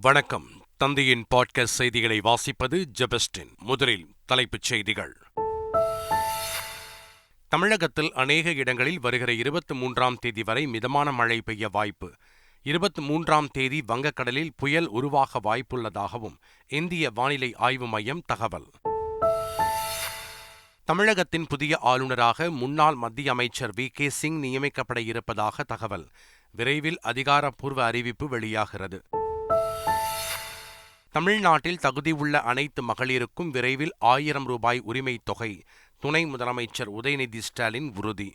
வணக்கம். தந்தையின் பாட்காஸ்ட் செய்திகளை வாசிப்பது ஜெபஸ்டின். முதலில் தலைப்புச் செய்திகள். தமிழகத்தில் அநேக இடங்களில் வருகிற 23ஆம் தேதி வரை மிதமான மழை பெய்ய வாய்ப்பு. 23ஆம் தேதி வங்கக்கடலில் புயல் உருவாக வாய்ப்புள்ளதாகவும் இந்திய வானிலை ஆய்வு மையம் தகவல். தமிழகத்தின் புதிய ஆளுநராக முன்னாள் மத்திய அமைச்சர் வி.கே. சிங் நியமிக்கப்பட இருப்பதாக தகவல். விரைவில் அதிகாரப்பூர்வ அறிவிப்பு வெளியாகிறது. தமிழ்நாட்டில் தகுதியுள்ள அனைத்து மகளிருக்கும் விரைவில் 1000 ரூபாய் உரிமைத் தொகை. துணை முதலமைச்சர் உதயநிதி ஸ்டாலின் உறுதி.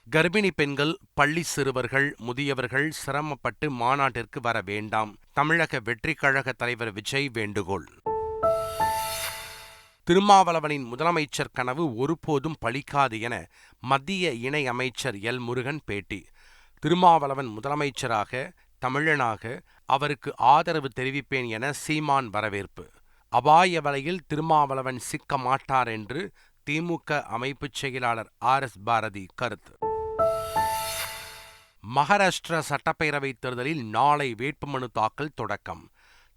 கர்ப்பிணி பெண்கள், பள்ளி சிறுவர்கள், முதியவர்கள் சிரமப்பட்டு மாநாட்டிற்கு வர வேண்டாம். தமிழக வெற்றிக் கழக தலைவர் விஜய் வேண்டுகோள். திருமாவளவனின் முதலமைச்சர் கனவு ஒருபோதும் பலிக்காது என மத்திய இணை அமைச்சர் எல். முருகன் பேட்டி. திருமாவளவன் முதலமைச்சராக, தமிழனாக அவருக்கு ஆதரவு தெரிவிப்பேன் என சீமான் வரவேற்பு. அபாய வலையில் திருமாவளவன் சிக்க மாட்டார் என்று திமுக அமைப்புச் செயலாளர் ஆர்.எஸ். பாரதி கருத்து. மகாராஷ்டிரா சட்டப்பேரவைத் தேர்தலில் நாளை வேட்புமனு தாக்கல் தொடக்கம்.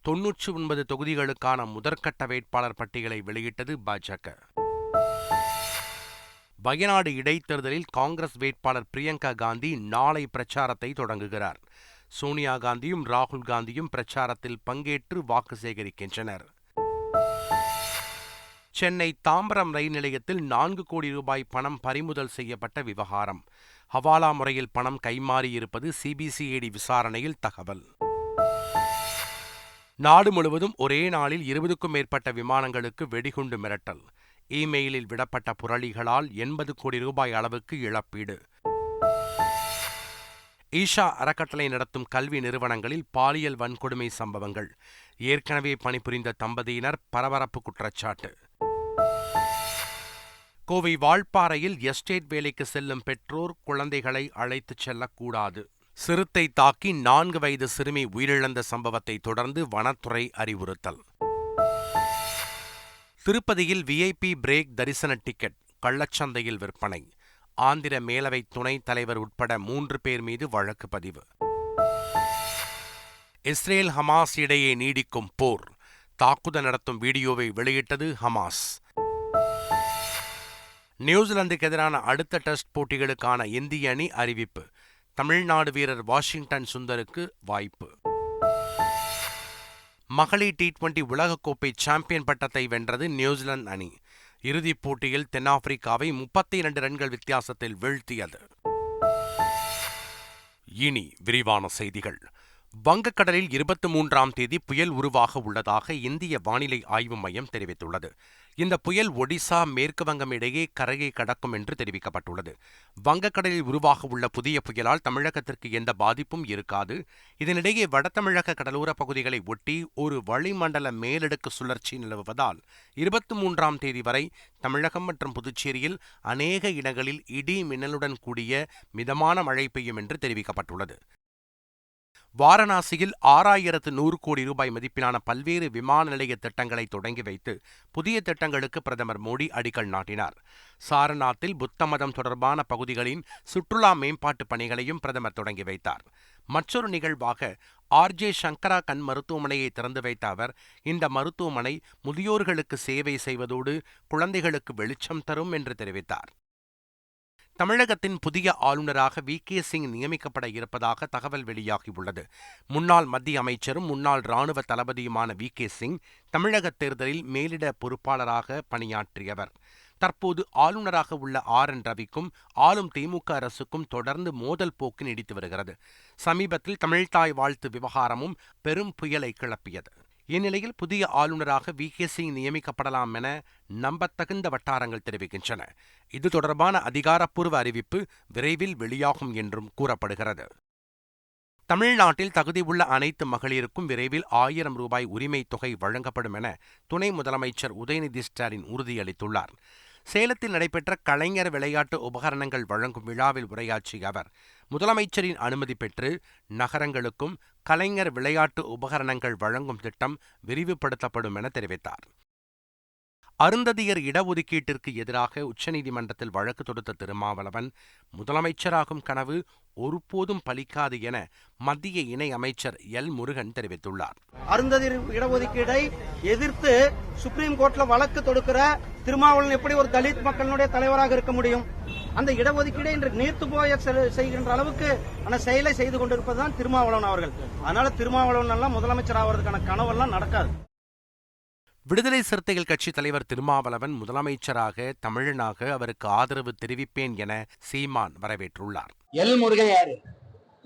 99 தொகுதிகளுக்கான முதற்கட்ட வேட்பாளர் பட்டியலை வெளியிட்டது பாஜக. வயநாடு இடைத்தேர்தலில் காங்கிரஸ் வேட்பாளர் பிரியங்கா காந்தி நாளை பிரச்சாரத்தை தொடங்குகிறார். சோனியா காந்தியும் ராகுல் காந்தியும் பிரச்சாரத்தில் பங்கேற்று வாக்கு சேகரிக்கின்றனர். சென்னை தாம்பரம் ரயில் நிலையத்தில் 4 கோடி ரூபாய் பணம் பறிமுதல் செய்யப்பட்ட விவகாரம். ஹவாலா முறையில் பணம் கைமாறியிருப்பது சிபிசிஐடி விசாரணையில் தகவல். நாடு முழுவதும் ஒரே நாளில் 20க்கும் மேற்பட்ட விமானங்களுக்கு வெடிகுண்டு மிரட்டல். இமெயிலில் விடப்பட்ட புரளிகளால் 80 கோடி ரூபாய் அளவுக்கு இழப்பீடு. ஈஷா அறக்கட்டளை நடத்தும் கல்வி நிறுவனங்களில் பாலியல் வன்கொடுமை சம்பவங்கள். ஏற்கனவே பணிபுரிந்த தம்பதியினர் பரபரப்பு குற்றச்சாட்டு. கோவை வால்பாறையில் எஸ்டேட் வேலைக்கு செல்லும் பெற்றோர் குழந்தைகளை அழைத்துச் செல்லக்கூடாது. சிறுத்தை தாக்கி 4 வயது சிறுமி உயிரிழந்த சம்பவத்தை தொடர்ந்து வனத்துறை அறிவுறுத்தல். திருப்பதியில் விஐபி பிரேக் தரிசன டிக்கெட் கள்ளச்சந்தையில் விற்பனை. ஆந்திர மேலவை துணைத் தலைவர் உட்பட 3 பேர் மீது வழக்கு பதிவு. இஸ்ரேல் ஹமாஸ் இடையே நீடிக்கும் போர். தாக்குதல் நடத்தும் வீடியோவை வெளியிட்டது ஹமாஸ். நியூசிலாந்துக்கு எதிரான அடுத்த டெஸ்ட் போட்டிகளுக்கான இந்திய அணி அறிவிப்பு. தமிழ்நாடு வீரர் வாஷிங்டன் சுந்தருக்கு வாய்ப்பு. மகளிர் T20 உலகக்கோப்பை சாம்பியன் பட்டத்தை வென்றது நியூசிலாந்து அணி. இறுதிப் போட்டியில் தென்னாப்பிரிக்காவை 32 ரன்கள் வித்தியாசத்தில் வீழ்த்தியது. இனி விரிவான செய்திகள். வங்கக்கடலில் 23ஆம் தேதி புயல் உருவாக உள்ளதாக இந்திய வானிலை ஆய்வு மையம் தெரிவித்துள்ளது. இந்த புயல் ஒடிசா, மேற்கு வங்கம் இடையே கரையை கடக்கும் என்று தெரிவிக்கப்பட்டுள்ளது. வங்கக்கடலில் உருவாக உள்ள புதிய புயலால் தமிழகத்திற்கு எந்த பாதிப்பும் இருக்காது. இதனிடையே வடதமிழக கடலோர பகுதிகளை ஒட்டி ஒரு வளிமண்டல மேலடுக்கு சுழற்சி நிலவுவதால் 23ஆம் தேதி வரை தமிழகம் மற்றும் புதுச்சேரியில் அநேக இடங்களில் இடி மின்னலுடன் கூடிய மிதமான மழை பெய்யும் என்று தெரிவிக்கப்பட்டுள்ளது. வாரணாசியில் 6100 கோடி ரூபாய் மதிப்பிலான பல்வேறு விமான நிலைய திட்டங்களை தொடங்கி வைத்து புதிய திட்டங்களுக்கு பிரதமர் மோடி அடிக்கல் நாட்டினார். சாரநாத்தில் புத்த மதம் தொடர்பான பகுதிகளின் சுற்றுலா மேம்பாட்டு பணிகளையும் பிரதமர் தொடங்கி வைத்தார். மற்றொரு நிகழ்வாக ஆர்.ஜே. சங்கரா கண் மருத்துவமனையை திறந்து வைத்த அவர், இந்த மருத்துவமனை முதியோர்களுக்கு சேவை செய்வதோடு குழந்தைகளுக்கு வெளிச்சம் தரும் என்று தெரிவித்தார். தமிழகத்தின் புதிய ஆளுநராக வி.கே. சிங் நியமிக்கப்பட இருப்பதாக தகவல் வெளியாகியுள்ளது. முன்னாள் மத்திய அமைச்சரும் முன்னாள் ராணுவ தளபதியுமான வி.கே. சிங் தமிழக தேர்தலில் மேலிட பொறுப்பாளராக பணியாற்றியவர். தற்போது ஆளுநராக உள்ள ஆர்.என். ரவிக்கும் ஆளும் திமுக அரசுக்கும் தொடர்ந்து மோதல் போக்கு நீடித்து வருகிறது. சமீபத்தில் தமிழ்தாய் வாழ்த்து விவகாரமும் பெரும் புயலை கிளப்பியது. இந்நிலையில் புதிய ஆளுநராக வி.கே. சிங் நியமிக்கப்படலாம் என நம்பத்தகுந்த வட்டாரங்கள் தெரிவிக்கின்றன. இது தொடர்பான அதிகாரப்பூர்வ அறிவிப்பு விரைவில் வெளியாகும் என்றும் கூறப்படுகிறது. தமிழ்நாட்டில் தகுதியுள்ள அனைத்து மகளிருக்கும் விரைவில் 1000 ரூபாய் உரிமைத் தொகை வழங்கப்படும் என துணை முதலமைச்சர் உதயநிதி ஸ்டாலின் உறுதியளித்துள்ளார். சேலத்தில் நடைபெற்ற கலைஞர் விளையாட்டு உபகரணங்கள் வழங்கும் விழாவில் உரையாற்றிய அவர், முதலமைச்சரின் அனுமதி பெற்று நகரங்களுக்கும் கலைஞர் விளையாட்டு உபகரணங்கள் வழங்கும் திட்டம் விரிவுபடுத்தப்படும் என தெரிவித்தார். அருந்ததியர் இடஒதுக்கீட்டிற்கு எதிராக உச்சநீதிமன்றத்தில் வழக்கு தொடுத்த திருமாவளவன், முதலமைச்சராகும் கனவு ஒருபோதும் பலிக்காது என மத்திய இணை அமைச்சர் எல் முருகன் தெரிவித்துள்ளார். அருந்ததியர் இடஒதுக்கீடை எதிர்த்து சுப்ரீம் கோர்ட்ல வழக்கு தொடுக்கிற திருமாவளவன் எப்படி ஒரு தலித் மக்களுடைய தலைவராக இருக்க முடியும்? அந்த இடஒதுக்கீடை இன்று நீர்த்து போய செய்கின்ற அளவுக்கு அந்த செயலை செய்து கொண்டிருப்பதுதான் திருமாவளவன் அவர்கள். அதனால திருமாவளவன் எல்லாம் முதலமைச்சர் ஆவதற்கான கனவெல்லாம் நடக்காது. விடுதலை சிறுத்தைகள் கட்சித் தலைவர் திருமாவளவன் முதலமைச்சராக தமிழனாக அவருக்கு ஆதரவு தெரிவிப்பேன் என சீமான் வரவேற்றுள்ளார். எல் முருகன் யாரு?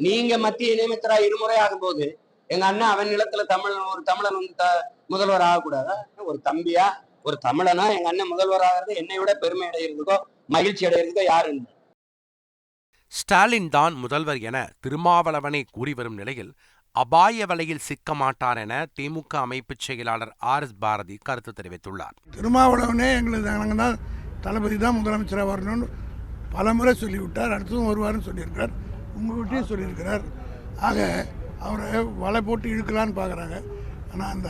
நீங்க மத்திய இணையமைச்சரா இருமுறை ஆகும் போது எங்க அண்ணன் அவன் நிலத்துல ஒரு தமிழன் வந்து முதல்வர் ஆகக்கூடாதா? ஒரு தம்பியா, ஒரு தமிழனா எங்க அண்ணன் முதல்வர் ஆகிறது என்னை விட பெருமை அடைகிறதுக்கோ மகிழ்ச்சி அடைகிறதுக்கோ யாரு? ஸ்டாலின் தான் முதல்வர் என திருமாவளவனை கூறி வரும் நிலையில் அபாய வலையில் சிக்க மாட்டார் என திமுக அமைப்பு செயலாளர் RS பாரதி கருத்து தெரிவித்துள்ளார். திருமாவளவனே எங்களுக்கு தான் தளபதி தான் முதலமைச்சராக வரணும்னு பலமுறை சொல்லிவிட்டார். அடுத்ததும் வருவார்னு சொல்லியிருக்கிறார். உங்கள்கிட்டையும் சொல்லியிருக்கிறார். ஆக அவரை வலை போட்டு இழுக்கலான்னு பார்க்குறாங்க. ஆனால் அந்த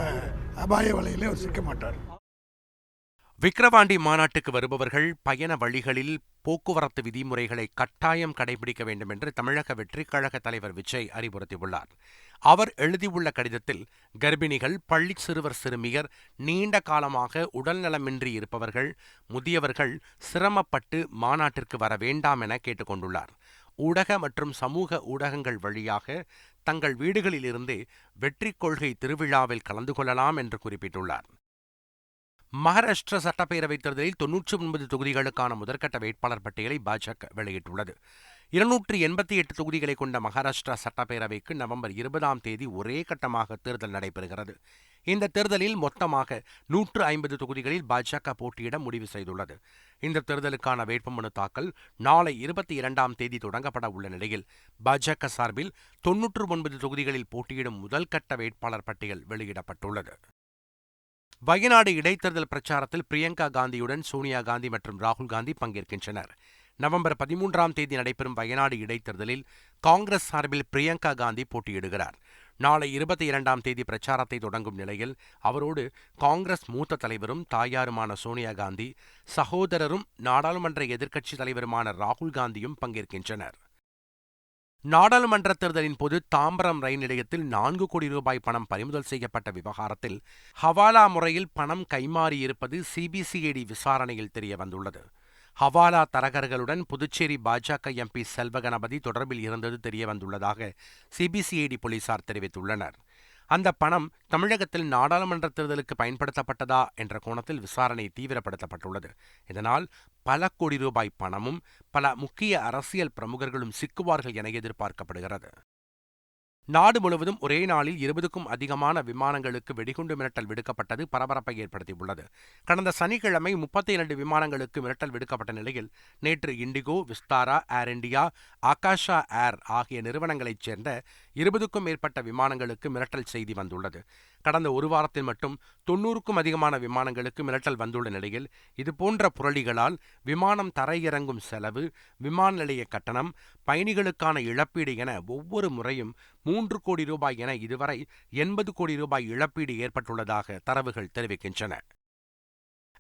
அபாய வலையிலே அவர் சிக்க மாட்டார். விக்கிரவாண்டி மாநாட்டுக்கு வருபவர்கள் பயண வழிகளில் போக்குவரத்து விதிமுறைகளை கட்டாயம் கடைபிடிக்க வேண்டும் என்று தமிழக வெற்றிக் கழக தலைவர் விஜய் அறிவுறுத்தியுள்ளார். அவர் எழுதியுள்ள கடிதத்தில், கர்ப்பிணிகள், பள்ளி சிறுவர் சிறுமியர், நீண்ட காலமாக உடல்நலமின்றி இருப்பவர்கள், முதியவர்கள் சிரமப்பட்டு மாநாட்டிற்கு வர வேண்டாம் என கேட்டுக்கொண்டுள்ளார். ஊடக மற்றும் சமூக ஊடகங்கள் வழியாக தங்கள் வீடுகளிலிருந்தே வெற்றிக் கொள்கை திருவிழாவில் கலந்து கொள்ளலாம் என்று குறிப்பிட்டுள்ளார். மகாராஷ்டிரா சட்டப்பேரவைத் தேர்தலில் 99 தொகுதிகளுக்கான முதற்கட்ட வேட்பாளர் பட்டியலை பாஜக வெளியிட்டுள்ளது. 288 தொகுதிகளை கொண்ட மகாராஷ்டிரா சட்டப்பேரவைக்கு நவம்பர் 20ஆம் தேதி ஒரே கட்டமாக தேர்தல் நடைபெறுகிறது. இந்த தேர்தலில் மொத்தமாக 150 தொகுதிகளில் பாஜக போட்டியிட முடிவு செய்துள்ளது. இந்த தேர்தலுக்கான வேட்புமனு தாக்கல் நாளை 22ஆம் தேதி தொடங்கப்பட உள்ள நிலையில் பாஜக சார்பில் 99 தொகுதிகளில் போட்டியிடும் முதல் கட்ட வேட்பாளர் பட்டியல் வெளியிடப்பட்டுள்ளது. வயநாடு இடைத்தேர்தல் பிரச்சாரத்தில் பிரியங்கா காந்தியுடன் சோனியா காந்தி மற்றும் ராகுல் காந்தி பங்கேற்கின்றனர். நவம்பர் 13ஆம் தேதி நடைபெறும் வயநாடு இடைத்தேர்தலில் காங்கிரஸ் சார்பில் பிரியங்கா காந்தி போட்டியிடுகிறார். நாளை 22ஆம் தேதி பிரச்சாரத்தை தொடங்கும் நிலையில் அவரோடு காங்கிரஸ் மூத்த தலைவரும் தாயாருமான சோனியா காந்தி, சகோதரரும் நாடாளுமன்ற எதிர்க்கட்சித் தலைவருமான ராகுல் காந்தியும் பங்கேற்கின்றனர். நாடாளுமன்ற தேர்தலின் போது தாம்பரம் ரயில் நிலையத்தில் 4 கோடி ரூபாய் பணம் பறிமுதல் செய்யப்பட்ட விவகாரத்தில் ஹவாலா முறையில் பணம் கைமாறியிருப்பது சிபிசிஐடி விசாரணையில் தெரியவந்துள்ளது. ஹவாலா தரகர்களுடன் புதுச்சேரி பாஜக MP செல்வகணபதி தொடர்பில் இருந்தது தெரியவந்துள்ளதாக சிபிசிஐடி போலீசார் தெரிவித்துள்ளனர். அந்த பணம் தமிழகத்தில் நாடாளுமன்ற தேர்தலுக்கு பயன்படுத்தப்பட்டதா என்ற கோணத்தில் விசாரணை தீவிரப்படுத்தப்பட்டுள்ளது. இதனால் பல கோடி ரூபாய் பணமும் பல முக்கிய அரசியல் பிரமுகர்களும் சிக்குவார்கள் என எதிர்பார்க்கப்படுகிறது. நாடு முழுவதும் ஒரே நாளில் 20க்கும் அதிகமான விமானங்களுக்கு வெடிகுண்டு மிரட்டல் விடுக்கப்பட்டது பரபரப்பை ஏற்படுத்தியுள்ளது. கடந்த சனிக்கிழமை 32 விமானங்களுக்கு மிரட்டல் விடுக்கப்பட்ட நிலையில் நேற்று இண்டிகோ, விஸ்தாரா, ஏர் இண்டியா, ஆகாஷா ஏர் ஆகிய நிறுவனங்களைச் சேர்ந்த 20க்கும் மேற்பட்ட விமானங்களுக்கு மிரட்டல் செய்தி வந்துள்ளது. கடந்த ஒரு வாரத்தில் மட்டும் 90க்கும் அதிகமான விமானங்களுக்கு மிரட்டல் வந்துள்ள நிலையில் இதுபோன்ற புரளிகளால் விமானம் தரையிறங்கும் செலவு, விமான நிலைய கட்டணம், பயணிகளுக்கான இழப்பீடு என ஒவ்வொரு முறையும் 3 கோடி ரூபாய் என இதுவரை 80 கோடி ரூபாய் இழப்பீடு ஏற்பட்டுள்ளதாக தரவுகள் தெரிவிக்கின்றன.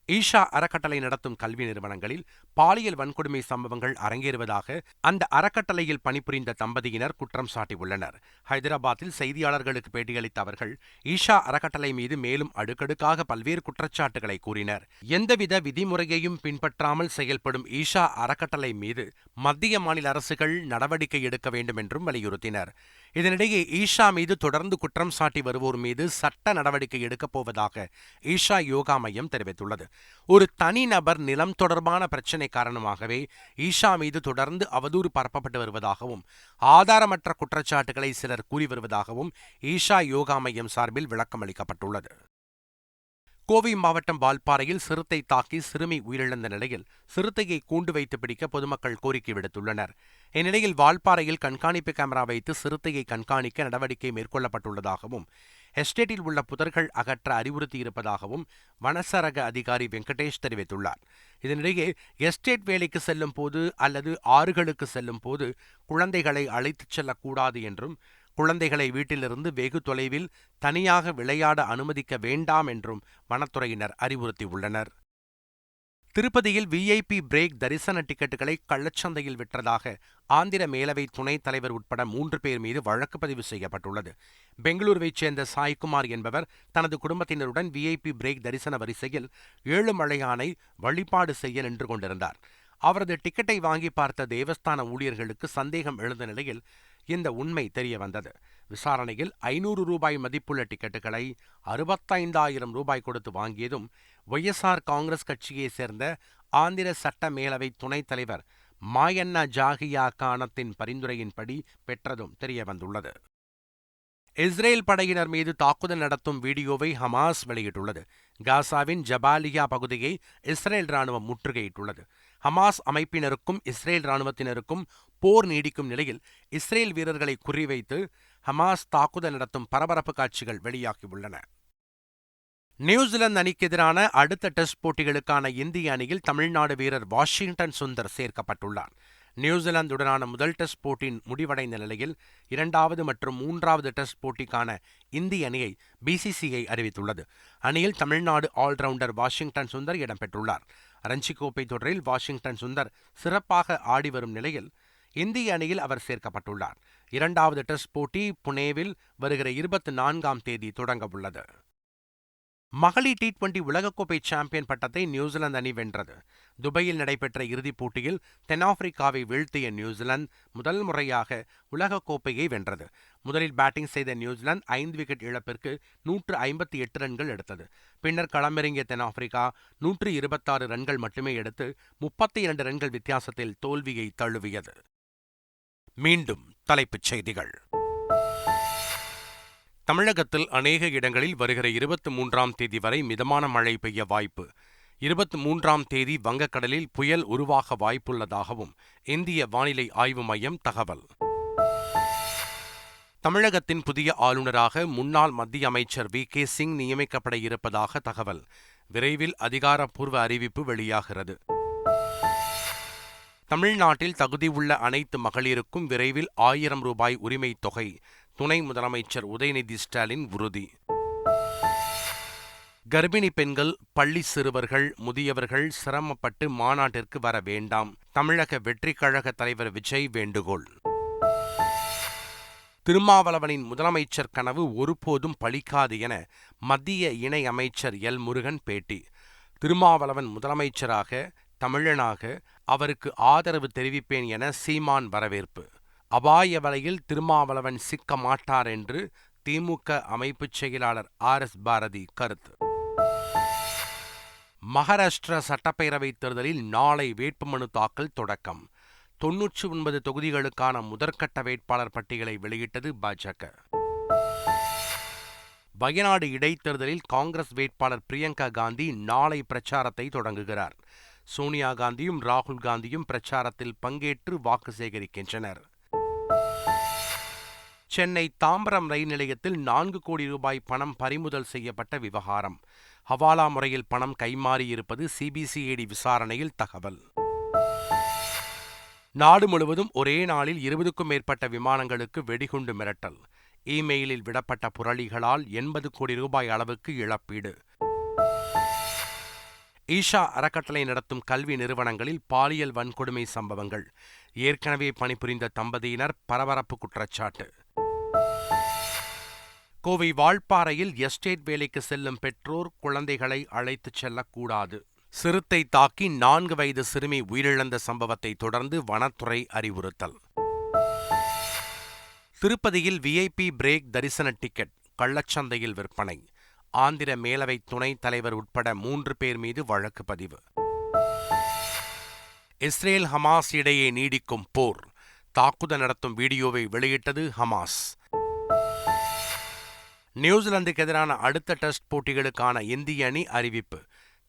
ஈஷா அறக்கட்டளை நடத்தும் கல்வி நிறுவனங்களில் பாலியல் வன்கொடுமை சம்பவங்கள் அரங்கேறுவதாக அந்த அறக்கட்டளையில் பணிபுரிந்த தம்பதியினர் குற்றம் சாட்டியுள்ளனர். ஹைதராபாத்தில் செய்தியாளர்களுக்கு பேட்டியளித்த அவர்கள் ஈஷா அறக்கட்டளை மீது மேலும் அடுக்கடுக்காக பல்வேறு குற்றச்சாட்டுகளை கூறினர். எந்தவித விதிமுறையையும் பின்பற்றாமல் செயல்படும் ஈஷா அறக்கட்டளை மீது மத்திய மாநில அரசுகள் நடவடிக்கை எடுக்க வேண்டும் என்றும் வலியுறுத்தினர். இதனிடையே ஈஷா மீது தொடர்ந்து குற்றம் சாட்டி வருவோர் மீது சட்ட நடவடிக்கை எடுக்கப் போவதாக ஈஷா யோகா மையம் தெரிவித்துள்ளது. ஒரு தனிநபர் நிலம் தொடர்பான பிரச்சினை காரணமாகவே ஈஷா மீது தொடர்ந்து அவதூறு பரப்பப்பட்டு வருவதாகவும் ஆதாரமற்ற குற்றச்சாட்டுகளை சிலர் கூறி வருவதாகவும் ஈஷா யோகா மையம் சார்பில் விளக்கம் அளிக்கப்பட்டுள்ளது. கோவை மாவட்டம் வால்பாறையில் சிறுத்தை தாக்கி சிறுமி உயிரிழந்த நிலையில் சிறுத்தையை கூண்டு வைத்து பிடிக்க பொதுமக்கள் கோரிக்கை விடுத்துள்ளனர். இந்நிலையில் வால்பாறையில் கண்காணிப்பு கேமரா வைத்து சிறுத்தையை கண்காணிக்க நடவடிக்கை மேற்கொள்ளப்பட்டுள்ளதாகவும் எஸ்டேட்டில் உள்ள புதர்கள் அகற்ற அறிவுறுத்தியிருப்பதாகவும் வனச்சரக அதிகாரி வெங்கடேஷ் தெரிவித்துள்ளார். இதனிடையே எஸ்டேட் வேலைக்கு செல்லும் போது அல்லது ஆறுகளுக்கு செல்லும் போது குழந்தைகளை அழைத்துச் செல்லக்கூடாது என்றும் குழந்தைகளை வீட்டிலிருந்து வெகு தொலைவில் தனியாக விளையாட அனுமதிக்க வேண்டாம் என்றும் வனத்துறையினர் அறிவுறுத்தியுள்ளனர். திருப்பதியில் விஐபி பிரேக் தரிசன டிக்கெட்டுகளை கள்ளச்சந்தையில் விற்றதாக ஆந்திர மேலவை துணைத் தலைவர் உட்பட 3 பேர் மீது வழக்கு பதிவு செய்யப்பட்டுள்ளது. பெங்களூருவைச் சேர்ந்த சாய்குமார் என்பவர் தனது குடும்பத்தினருடன் விஐபி பிரேக் தரிசன வரிசையில் ஏழுமலையானை வழிபாடு செய்ய நின்று கொண்டிருந்தார். அவரது டிக்கெட்டை வாங்கி பார்த்த தேவஸ்தான ஊழியர்களுக்கு சந்தேகம் எழுந்த நிலையில் இந்த உண்மை தெரியவந்தது. விசாரணையில் 500 ரூபாய் மதிப்புள்ள டிக்கெட்டுகளை 65,000 ரூபாய் கொடுத்து வாங்கியதும் ஒய்எஸ்ஆர் காங்கிரஸ் கட்சியைச் சேர்ந்த ஆந்திர சட்ட மேலவை துணைத் தலைவர் மாயண்ணா ஜாகியா கானத்தின் பரிந்துரையின்படி பெற்றதும் தெரியவந்துள்ளது. இஸ்ரேல் படையினர் மீது தாக்குதல் நடத்தும் வீடியோவை ஹமாஸ் வெளியிட்டுள்ளது. காசாவின் ஜபாலியா பகுதியை இஸ்ரேல் ராணுவம் முற்றுகையிட்டுள்ளது. ஹமாஸ் அமைப்பினருக்கும் இஸ்ரேல் ராணுவத்தினருக்கும் போர் நீடிக்கும் நிலையில் இஸ்ரேல் வீரர்களை குறிவைத்து ஹமாஸ் தாக்குதல் நடத்தும் பரபரப்பு காட்சிகள் வெளியாகியுள்ளன. நியூசிலாந்து அணிக்கு எதிரான அடுத்த டெஸ்ட் போட்டிகளுக்கான இந்திய அணியில் தமிழ்நாடு வீரர் வாஷிங்டன் சுந்தர் சேர்க்கப்பட்டுள்ளார். நியூசிலாந்துடனான முதல் டெஸ்ட் போட்டி முடிவடைந்த நிலையில் 2வது மற்றும் 3வது டெஸ்ட் போட்டிக்கான இந்திய அணியை பிசிசிஐ அறிவித்துள்ளது. அணியில் தமிழ்நாடு ஆல்ரவுண்டர் வாஷிங்டன் சுந்தர் இடம்பெற்றுள்ளார். ரஞ்சி கோப்பை தொடரில் வாஷிங்டன் சுந்தர் சிறப்பாக ஆடி வரும் நிலையில் இந்திய அணியில் அவர் சேர்க்கப்பட்டுள்ளார். 2வது டெஸ்ட் போட்டி புனேவில் வருகிற 24ஆம் தேதி தொடங்கவுள்ளது. மகளிர் T20 உலகக்கோப்பை சாம்பியன் பட்டத்தை நியூசிலாந்து அணி வென்றது. துபாயில் நடைபெற்ற இறுதிப் போட்டியில் தென்னாப்பிரிக்காவை வீழ்த்திய நியூசிலாந்து முதல் முறையாக உலகக்கோப்பையை வென்றது. முதலில் பேட்டிங் செய்த நியூசிலாந்து 5 விக்கெட் இழப்பிற்கு 158 ரன்கள் எடுத்தது. பின்னர் களமிறங்கிய தென்னாப்பிரிக்கா 126 ரன்கள் மட்டுமே எடுத்து 32 ரன்கள் வித்தியாசத்தில் தோல்வியை தழுவியது. மீண்டும் தலைப்புச் செய்திகள். தமிழகத்தில் அநேக இடங்களில் வருகிற 23ஆம் தேதி வரை மிதமான மழை பெய்ய வாய்ப்பு. 23ஆம் தேதி வங்கக்கடலில் புயல் உருவாக வாய்ப்புள்ளதாகவும் இந்திய வானிலை ஆய்வு மையம் தகவல். தமிழகத்தின் புதிய ஆளுநராக முன்னாள் மத்திய அமைச்சர் V.K. சிங் நியமிக்கப்பட இருப்பதாக தகவல். விரைவில் அதிகாரப்பூர்வ அறிவிப்பு வெளியாகிறது. தமிழ்நாட்டில் தகுதியுள்ள அனைத்து மகளிருக்கும் விரைவில் 1000 ரூபாய் உரிமைத் தொகை. துணை முதலமைச்சர் உதயநிதி ஸ்டாலின் உறுதி. கர்ப்பிணி பெண்கள், பள்ளி சிறுவர்கள், முதியவர்கள் சிரமப்பட்டு மாநாட்டிற்கு வர வேண்டாம். தமிழக வெற்றிக் கழக தலைவர் விஜய் வேண்டுகோள். திருமாவளவனின் முதலமைச்சர் கனவு ஒருபோதும் பலிக்காது என மத்திய இணை அமைச்சர் எல். முருகன் பேட்டி. திருமாவளவன் முதலமைச்சராக, தமிழனாக அவருக்கு ஆதரவு தெரிவிப்பேன் என சீமான் வரவேற்பு. அபாய வலையில் திருமாவளவன் சிக்க மாட்டார் என்று திமுக அமைப்புச் செயலாளர் R.S. பாரதி கருத்து. மகாராஷ்டிரா சட்டப்பேரவைத் தேர்தலில் நாளை வேட்புமனு தாக்கல் தொடக்கம். 99 தொகுதிகளுக்கான முதற்கட்ட வேட்பாளர் பட்டியலை வெளியிட்டது பாஜக. வயநாடு இடைத்தேர்தலில் காங்கிரஸ் வேட்பாளர் பிரியங்கா காந்தி நாளை பிரச்சாரத்தை தொடங்குகிறார். சோனியா காந்தியும் ராகுல் காந்தியும் பிரச்சாரத்தில் பங்கேற்று வாக்கு சேகரிக்கின்றனர். சென்னை தாம்பரம் ரயில் நிலையத்தில் 4 கோடி ரூபாய் பணம் பறிமுதல் செய்யப்பட்ட விவகாரம். ஹவாலா முறையில் பணம் கைமாறியிருப்பது சிபிசிஐடி விசாரணையில் தகவல். நாடு முழுவதும் ஒரே நாளில் 20க்கும் மேற்பட்ட விமானங்களுக்கு வெடிகுண்டு மிரட்டல். இமெயிலில் விடப்பட்ட புரளிகளால் 80 கோடி ரூபாய் அளவுக்கு இழப்பீடு. ஈஷா அறக்கட்டளை நடத்தும் கல்வி நிறுவனங்களில் பாலியல் வன்கொடுமை சம்பவங்கள். ஏற்கனவே பணிபுரிந்த தம்பதியினர் பரபரப்பு குற்றச்சாட்டு. கோவை வால்பாறையில் எஸ்டேட் வேலைக்கு செல்லும் பெற்றோர் குழந்தைகளை அழைத்துச் செல்லக்கூடாது. சிறுத்தை தாக்கி 4 வயது சிறுமி உயிரிழந்த சம்பவத்தை தொடர்ந்து வனத்துறை அறிவுறுத்தல். திருப்பதியில் விஐபி பிரேக் தரிசன டிக்கெட் கள்ளச்சந்தையில் விற்பனை. ஆந்திர மேலவை துணைத் தலைவர் உட்பட 3 பேர் மீது வழக்கு பதிவு. இஸ்ரேல் ஹமாஸ் இடையே நீடிக்கும் போர். தாக்குதல் நடத்தும் வீடியோவை வெளியிட்டது ஹமாஸ். நியூசிலாந்துக்கு எதிரான அடுத்த டெஸ்ட் போட்டிகளுக்கான இந்திய அணி அறிவிப்பு.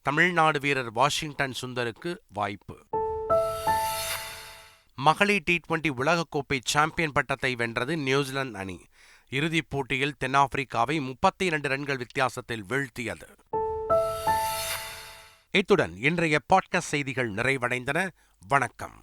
தமிழ்நாடு வீரர் வாஷிங்டன் சுந்தருக்கு வாய்ப்பு. மகளிர் T20 உலகக்கோப்பை சாம்பியன் பட்டத்தை வென்றது நியூசிலாந்து அணி. இறுதிப் போட்டியில் தென்னாப்பிரிக்காவை 32 ரன்கள் வித்தியாசத்தில் வீழ்த்தியது. இத்துடன் இன்றைய பாட்காஸ்ட் செய்திகள் நிறைவடைந்தன. வணக்கம்.